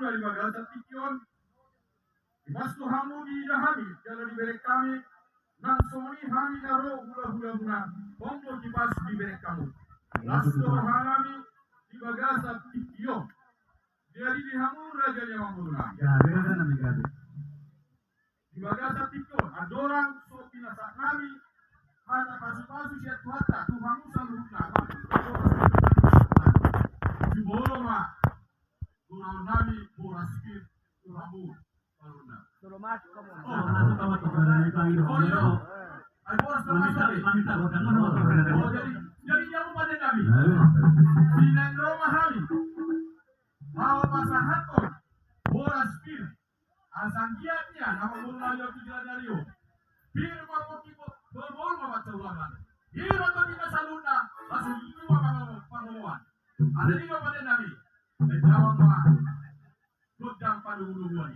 dari Bagasa Tikion, Imastu Hamu di Dahami, jalan di berek kami, Nansoni Hami Naro hula-hula guna, Pongko Kipas di berek kamu. Lasto Halami di Bagasa Tikion, jadi di Hamu Raja yang Manguruna. Ya, bagaimana nanti kali? Di Bagasa Tikion, ada orang sopi nasak nami, hata pasu-pasu siat kuata, Tuhanmu selalu hutna. Di Boroma, Gurau Nami, Boraskir, Turamu, Paruna. Suruh masuk kamu. Oh, masuk kamu kepada Ibu Oh, iya. Ay, Boras termasuk. Mamita, jangan mau Oh, jadi dia pada kami. Sinan Roma Hali. Mau pasahaton. Boras Pir. Asanggiatnya nama Mulayo Pijadanio. Pir mamokipo berbol membaca ulangan. Hiro to kita saluna, langsung itu pangamuan. Ada juga pada Nabi. Jawab mah. Godang pada ulu-uluan.